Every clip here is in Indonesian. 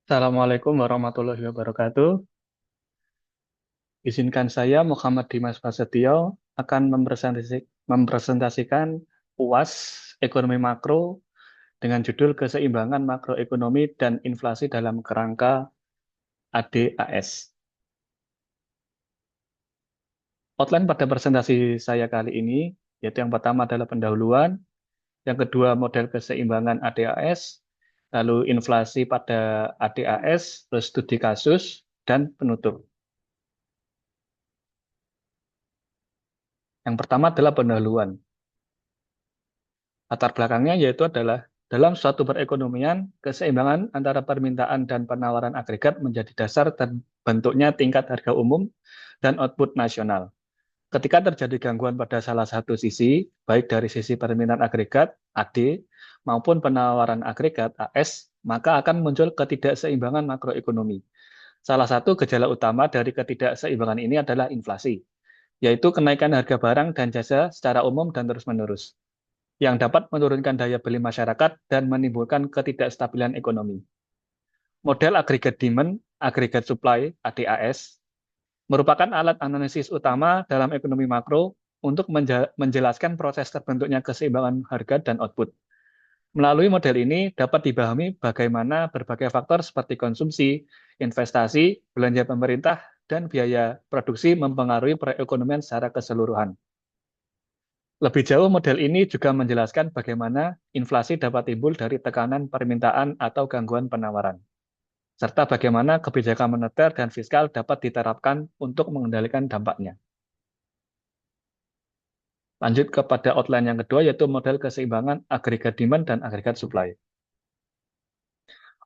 Assalamualaikum warahmatullahi wabarakatuh. Izinkan saya, Muhammad Dimas Prasetyo, akan mempresentasikan UAS Ekonomi Makro dengan judul Keseimbangan Makroekonomi dan Inflasi dalam Kerangka ADAS. Outline pada presentasi saya kali ini, yaitu yang pertama adalah pendahuluan, yang kedua model keseimbangan ADAS, lalu inflasi pada ADAS, terus studi kasus, dan penutup. Yang pertama adalah pendahuluan. Latar belakangnya yaitu adalah dalam suatu perekonomian, keseimbangan antara permintaan dan penawaran agregat menjadi dasar terbentuknya tingkat harga umum dan output nasional. Ketika terjadi gangguan pada salah satu sisi, baik dari sisi permintaan agregat (AD) maupun penawaran agregat (AS), maka akan muncul ketidakseimbangan makroekonomi. Salah satu gejala utama dari ketidakseimbangan ini adalah inflasi, yaitu kenaikan harga barang dan jasa secara umum dan terus-menerus yang dapat menurunkan daya beli masyarakat dan menimbulkan ketidakstabilan ekonomi. Model aggregate demand, aggregate supply (ADAS) merupakan alat analisis utama dalam ekonomi makro untuk menjelaskan proses terbentuknya keseimbangan harga dan output. Melalui model ini dapat dipahami bagaimana berbagai faktor seperti konsumsi, investasi, belanja pemerintah, dan biaya produksi mempengaruhi perekonomian secara keseluruhan. Lebih jauh, model ini juga menjelaskan bagaimana inflasi dapat timbul dari tekanan permintaan atau gangguan penawaran, serta bagaimana kebijakan moneter dan fiskal dapat diterapkan untuk mengendalikan dampaknya. Lanjut kepada outline yang kedua, yaitu model keseimbangan agregat demand dan agregat supply.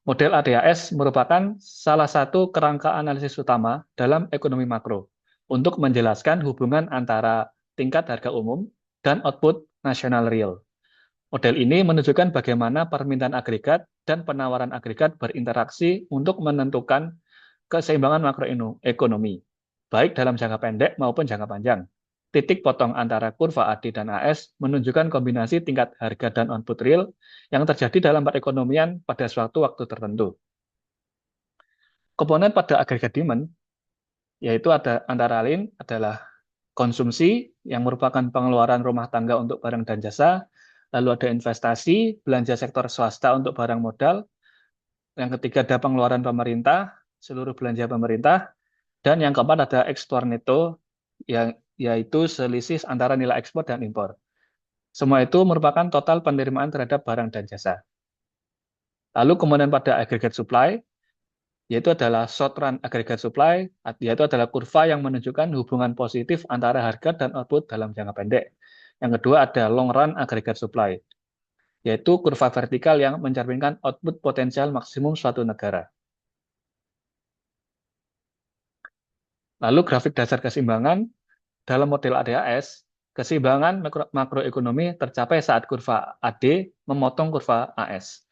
Model ADAS merupakan salah satu kerangka analisis utama dalam ekonomi makro untuk menjelaskan hubungan antara tingkat harga umum dan output nasional real. Model ini menunjukkan bagaimana permintaan agregat dan penawaran agregat berinteraksi untuk menentukan keseimbangan makroekonomi, baik dalam jangka pendek maupun jangka panjang. Titik potong antara kurva AD dan AS menunjukkan kombinasi tingkat harga dan output real yang terjadi dalam perekonomian pada suatu waktu tertentu. Komponen pada agregat demand, yaitu antara lain adalah konsumsi yang merupakan pengeluaran rumah tangga untuk barang dan jasa, lalu ada investasi, belanja sektor swasta untuk barang modal, yang ketiga ada pengeluaran pemerintah, seluruh belanja pemerintah, dan yang keempat ada ekspor neto, yaitu selisih antara nilai ekspor dan impor. Semua itu merupakan total penerimaan terhadap barang dan jasa. Lalu kemudian pada aggregate supply, yaitu adalah short run aggregate supply, yaitu adalah kurva yang menunjukkan hubungan positif antara harga dan output dalam jangka pendek. Yang kedua ada long run aggregate supply, yaitu kurva vertikal yang mencerminkan output potensial maksimum suatu negara. Lalu grafik dasar keseimbangan dalam model ADAS, keseimbangan makroekonomi tercapai saat kurva AD memotong kurva AS.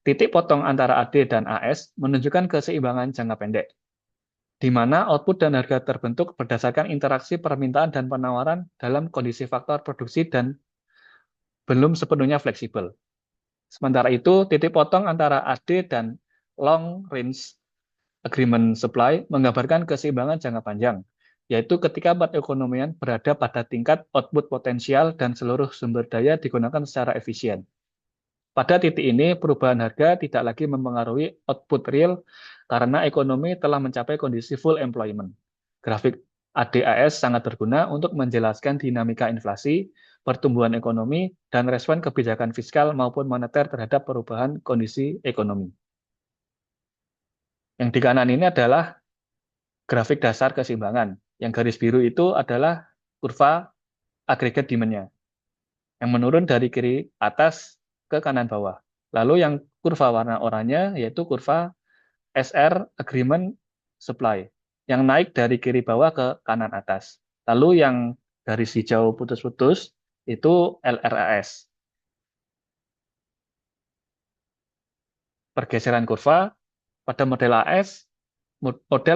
Titik potong antara AD dan AS menunjukkan keseimbangan jangka pendek, di mana output dan harga terbentuk berdasarkan interaksi permintaan dan penawaran dalam kondisi faktor produksi dan belum sepenuhnya fleksibel. Sementara itu, titik potong antara AD dan long range agreement supply menggambarkan keseimbangan jangka panjang, yaitu ketika perekonomian berada pada tingkat output potensial dan seluruh sumber daya digunakan secara efisien. Pada titik ini, perubahan harga tidak lagi mempengaruhi output real karena ekonomi telah mencapai kondisi full employment. Grafik ADAS sangat berguna untuk menjelaskan dinamika inflasi, pertumbuhan ekonomi, dan respon kebijakan fiskal maupun moneter terhadap perubahan kondisi ekonomi. Yang di kanan ini adalah grafik dasar keseimbangan. Yang garis biru itu adalah kurva agregat demand-nya, yang menurun dari kiri atas ke kanan bawah. Lalu yang kurva warna oranye yaitu kurva SR agreement supply, yang naik dari kiri bawah ke kanan atas. Lalu yang garis hijau putus-putus itu LRAS. Pergeseran kurva pada model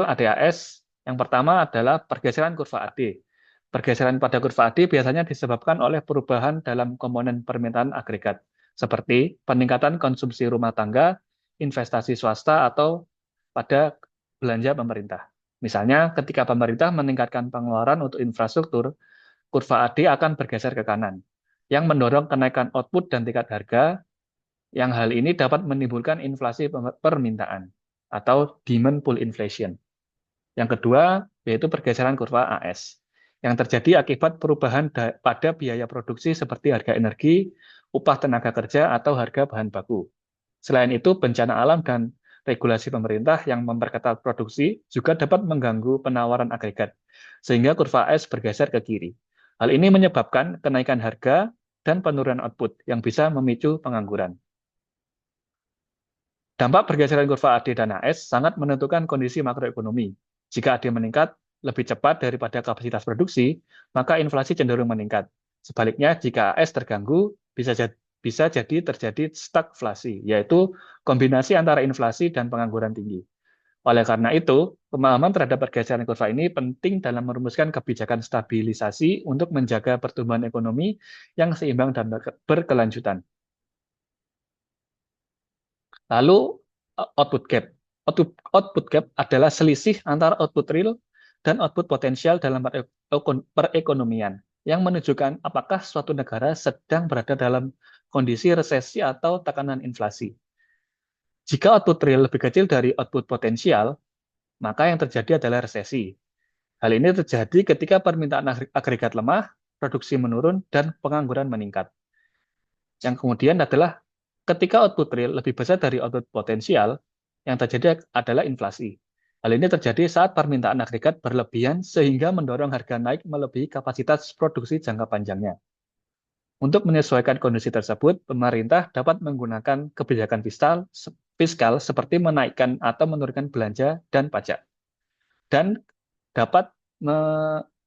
ADAS yang pertama adalah pergeseran kurva AD. Pergeseran pada kurva AD biasanya disebabkan oleh perubahan dalam komponen permintaan agregat, seperti peningkatan konsumsi rumah tangga, investasi swasta, atau pada belanja pemerintah. Misalnya, ketika pemerintah meningkatkan pengeluaran untuk infrastruktur, kurva AD akan bergeser ke kanan, yang mendorong kenaikan output dan tingkat harga, yang hal ini dapat menimbulkan inflasi permintaan atau demand pull inflation. Yang kedua, yaitu pergeseran kurva AS, yang terjadi akibat perubahan pada biaya produksi seperti harga energi, upah tenaga kerja, atau harga bahan baku. Selain itu, bencana alam dan regulasi pemerintah yang memperketat produksi juga dapat mengganggu penawaran agregat, sehingga kurva AS bergeser ke kiri. Hal ini menyebabkan kenaikan harga dan penurunan output yang bisa memicu pengangguran. Dampak pergeseran kurva AD dan AS sangat menentukan kondisi makroekonomi. Jika AD meningkat lebih cepat daripada kapasitas produksi, maka inflasi cenderung meningkat. Sebaliknya, jika AS terganggu, bisa jadi terjadi stagflasi, yaitu kombinasi antara inflasi dan pengangguran tinggi. Oleh karena itu, pemahaman terhadap pergeseran kurva ini penting dalam merumuskan kebijakan stabilisasi untuk menjaga pertumbuhan ekonomi yang seimbang dan berkelanjutan. Lalu output gap. Output gap adalah selisih antara output real dan output potensial dalam perekonomian yang menunjukkan apakah suatu negara sedang berada dalam kondisi resesi atau tekanan inflasi. Jika output real lebih kecil dari output potensial, maka yang terjadi adalah resesi. Hal ini terjadi ketika permintaan agregat lemah, produksi menurun, dan pengangguran meningkat. Yang kemudian adalah ketika output real lebih besar dari output potensial, yang terjadi adalah inflasi. Hal ini terjadi saat permintaan agregat berlebihan sehingga mendorong harga naik melebihi kapasitas produksi jangka panjangnya. Untuk menyesuaikan kondisi tersebut, pemerintah dapat menggunakan kebijakan fiskal seperti menaikkan atau menurunkan belanja dan pajak, dan dapat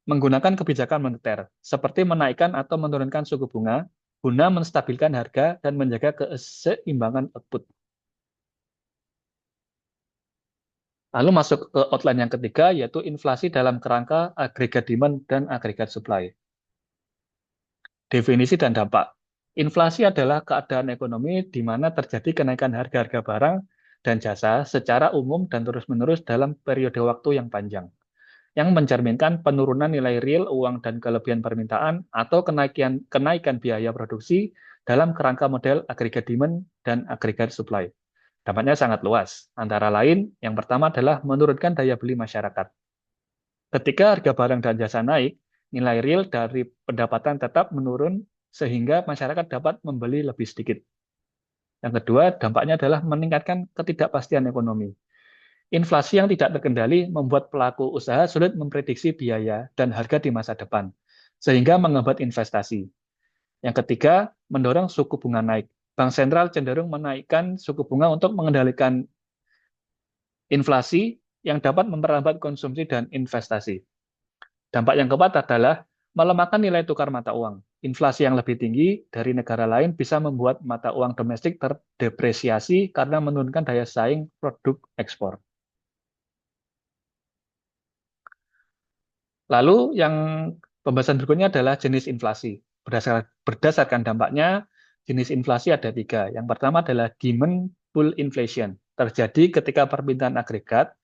menggunakan kebijakan moneter seperti menaikkan atau menurunkan suku bunga guna menstabilkan harga dan menjaga keseimbangan output. Lalu masuk ke outline yang ketiga, yaitu inflasi dalam kerangka agregat demand dan agregat supply. Definisi dan dampak. Inflasi adalah keadaan ekonomi di mana terjadi kenaikan harga-harga barang dan jasa secara umum dan terus-menerus dalam periode waktu yang panjang, yang mencerminkan penurunan nilai real uang dan kelebihan permintaan atau kenaikan biaya produksi dalam kerangka model agregat demand dan agregat supply. Dampaknya sangat luas. Antara lain, yang pertama adalah menurunkan daya beli masyarakat. Ketika harga barang dan jasa naik, nilai real dari pendapatan tetap menurun sehingga masyarakat dapat membeli lebih sedikit. Yang kedua, dampaknya adalah meningkatkan ketidakpastian ekonomi. Inflasi yang tidak terkendali membuat pelaku usaha sulit memprediksi biaya dan harga di masa depan, sehingga menghambat investasi. Yang ketiga, mendorong suku bunga naik. Bank sentral cenderung menaikkan suku bunga untuk mengendalikan inflasi yang dapat memperlambat konsumsi dan investasi. Dampak yang keempat adalah melemahkan nilai tukar mata uang. Inflasi yang lebih tinggi dari negara lain bisa membuat mata uang domestik terdepresiasi karena menurunkan daya saing produk ekspor. Lalu yang pembahasan berikutnya adalah jenis inflasi. Berdasarkan dampaknya, jenis inflasi ada tiga. Yang pertama adalah demand pull inflation. Terjadi ketika permintaan agregat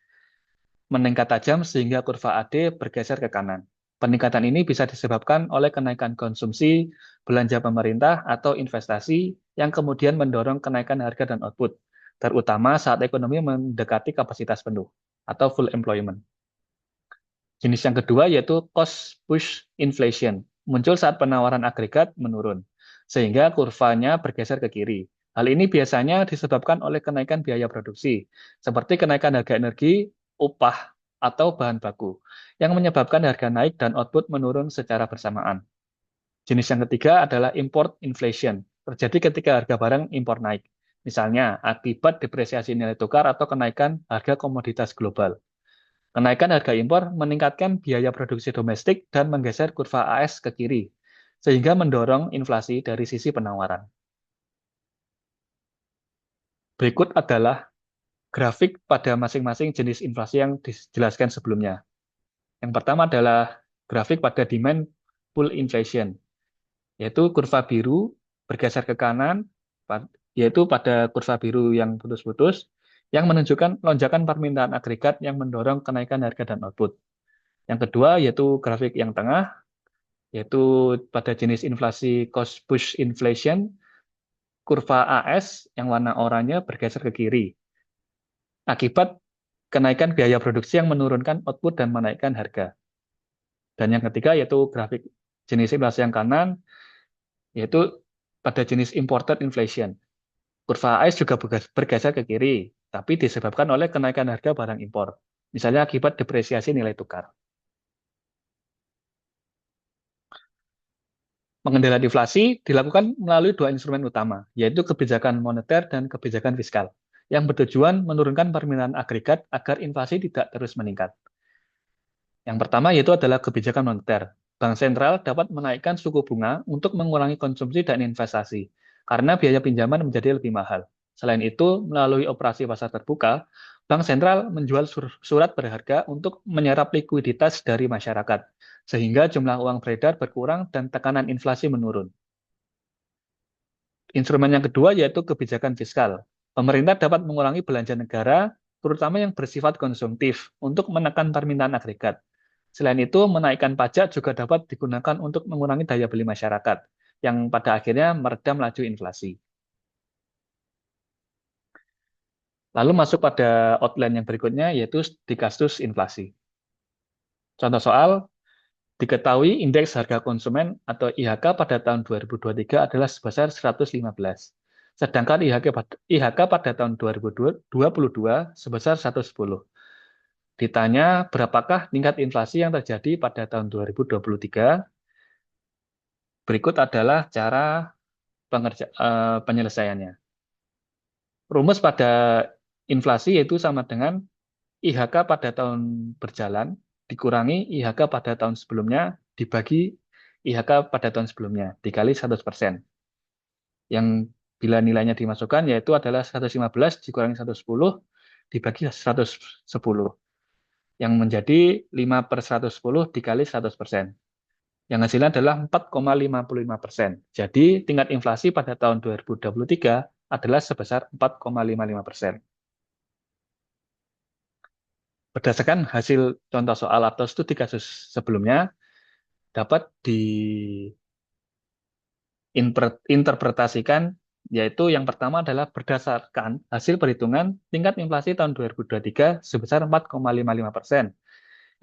meningkat tajam sehingga kurva AD bergeser ke kanan. Peningkatan ini bisa disebabkan oleh kenaikan konsumsi, belanja pemerintah, atau investasi yang kemudian mendorong kenaikan harga dan output, terutama saat ekonomi mendekati kapasitas penuh atau full employment. Jenis yang kedua yaitu cost push inflation, muncul saat penawaran agregat menurun, sehingga kurvanya bergeser ke kiri. Hal ini biasanya disebabkan oleh kenaikan biaya produksi, seperti kenaikan harga energi, upah, atau bahan baku, yang menyebabkan harga naik dan output menurun secara bersamaan. Jenis yang ketiga adalah import inflation, terjadi ketika harga barang impor naik, misalnya akibat depresiasi nilai tukar atau kenaikan harga komoditas global. Kenaikan harga impor meningkatkan biaya produksi domestik dan menggeser kurva AS ke kiri, sehingga mendorong inflasi dari sisi penawaran. Berikut adalah grafik pada masing-masing jenis inflasi yang dijelaskan sebelumnya. Yang pertama adalah grafik pada demand pull inflation, yaitu kurva biru bergeser ke kanan, yaitu pada kurva biru yang putus-putus. yang menunjukkan lonjakan permintaan agregat yang mendorong kenaikan harga dan output. Yang kedua yaitu grafik yang tengah, yaitu pada jenis inflasi cost push inflation, kurva AS yang warna oranye bergeser ke kiri, akibat kenaikan biaya produksi yang menurunkan output dan menaikkan harga. Dan yang ketiga yaitu grafik jenis inflasi yang kanan, yaitu pada jenis imported inflation. Kurva AS juga bergeser ke kiri, tapi disebabkan oleh kenaikan harga barang impor, misalnya akibat depresiasi nilai tukar. Pengendalian inflasi dilakukan melalui dua instrumen utama, yaitu kebijakan moneter dan kebijakan fiskal, yang bertujuan menurunkan permintaan agregat agar inflasi tidak terus meningkat. Yang pertama yaitu adalah kebijakan moneter. Bank sentral dapat menaikkan suku bunga untuk mengurangi konsumsi dan investasi, karena biaya pinjaman menjadi lebih mahal. Selain itu, melalui operasi pasar terbuka, bank sentral menjual surat berharga untuk menyerap likuiditas dari masyarakat, sehingga jumlah uang beredar berkurang dan tekanan inflasi menurun. Instrumen yang kedua yaitu kebijakan fiskal. Pemerintah dapat mengurangi belanja negara, terutama yang bersifat konsumtif, untuk menekan permintaan agregat. Selain itu, menaikkan pajak juga dapat digunakan untuk mengurangi daya beli masyarakat, yang pada akhirnya meredam laju inflasi. Lalu masuk pada outline yang berikutnya, yaitu di kasus inflasi. Contoh soal, diketahui indeks harga konsumen atau IHK pada tahun 2023 adalah sebesar 115. Sedangkan IHK pada tahun 2022 sebesar 110. Ditanya berapakah tingkat inflasi yang terjadi pada tahun 2023, berikut adalah cara penyelesaiannya. Rumus pada inflasi yaitu sama dengan IHK pada tahun berjalan dikurangi IHK pada tahun sebelumnya dibagi IHK pada tahun sebelumnya dikali 100%. Yang bila nilainya dimasukkan yaitu adalah 115 dikurangi 110 dibagi 110. Yang menjadi 5/110 dikali 100%. Yang hasilnya adalah 4,55%. Jadi tingkat inflasi pada tahun 2023 adalah sebesar 4,55%. Berdasarkan hasil contoh soal atau studi kasus sebelumnya, dapat diinterpretasikan, yaitu yang pertama adalah berdasarkan hasil perhitungan tingkat inflasi tahun 2023 sebesar 4,55%,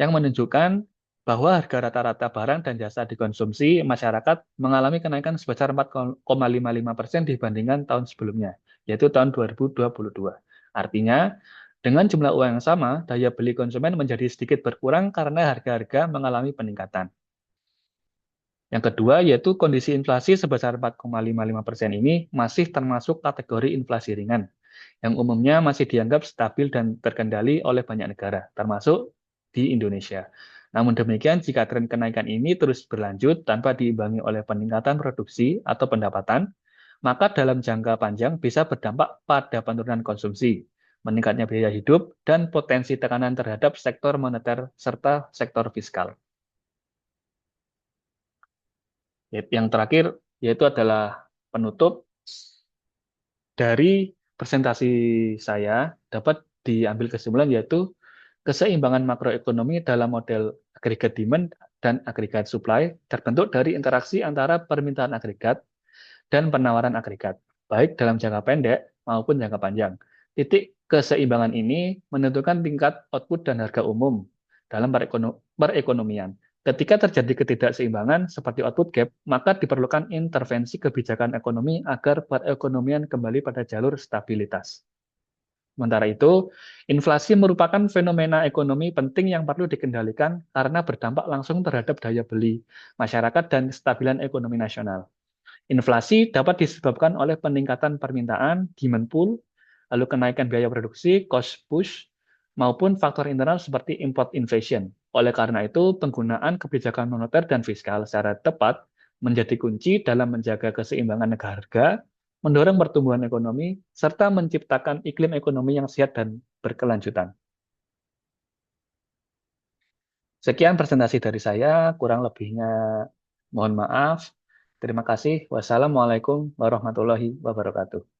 yang menunjukkan bahwa harga rata-rata barang dan jasa dikonsumsi masyarakat mengalami kenaikan sebesar 4,55% dibandingkan tahun sebelumnya, yaitu tahun 2022. Artinya, dengan jumlah uang yang sama, daya beli konsumen menjadi sedikit berkurang karena harga-harga mengalami peningkatan. Yang kedua, yaitu kondisi inflasi sebesar 4,55% ini masih termasuk kategori inflasi ringan, yang umumnya masih dianggap stabil dan terkendali oleh banyak negara, termasuk di Indonesia. Namun demikian, jika tren kenaikan ini terus berlanjut tanpa diimbangi oleh peningkatan produksi atau pendapatan, maka dalam jangka panjang bisa berdampak pada penurunan konsumsi, meningkatnya biaya hidup, dan potensi tekanan terhadap sektor moneter serta sektor fiskal. Yang terakhir, yaitu adalah penutup dari presentasi saya dapat diambil kesimpulan yaitu keseimbangan makroekonomi dalam model agregat demand dan agregat supply terbentuk dari interaksi antara permintaan agregat dan penawaran agregat, baik dalam jangka pendek maupun jangka panjang. Titik keseimbangan ini menentukan tingkat output dan harga umum dalam perekonomian. Ketika terjadi ketidakseimbangan seperti output gap, maka diperlukan intervensi kebijakan ekonomi agar perekonomian kembali pada jalur stabilitas. Sementara itu, inflasi merupakan fenomena ekonomi penting yang perlu dikendalikan karena berdampak langsung terhadap daya beli masyarakat dan kestabilan ekonomi nasional. Inflasi dapat disebabkan oleh peningkatan permintaan, demand pull, lalu kenaikan biaya produksi, cost push, maupun faktor internal seperti import inflation. Oleh karena itu, penggunaan kebijakan moneter dan fiskal secara tepat menjadi kunci dalam menjaga keseimbangan harga, mendorong pertumbuhan ekonomi, serta menciptakan iklim ekonomi yang sehat dan berkelanjutan. Sekian presentasi dari saya, kurang lebihnya mohon maaf. Terima kasih. Wassalamualaikum warahmatullahi wabarakatuh.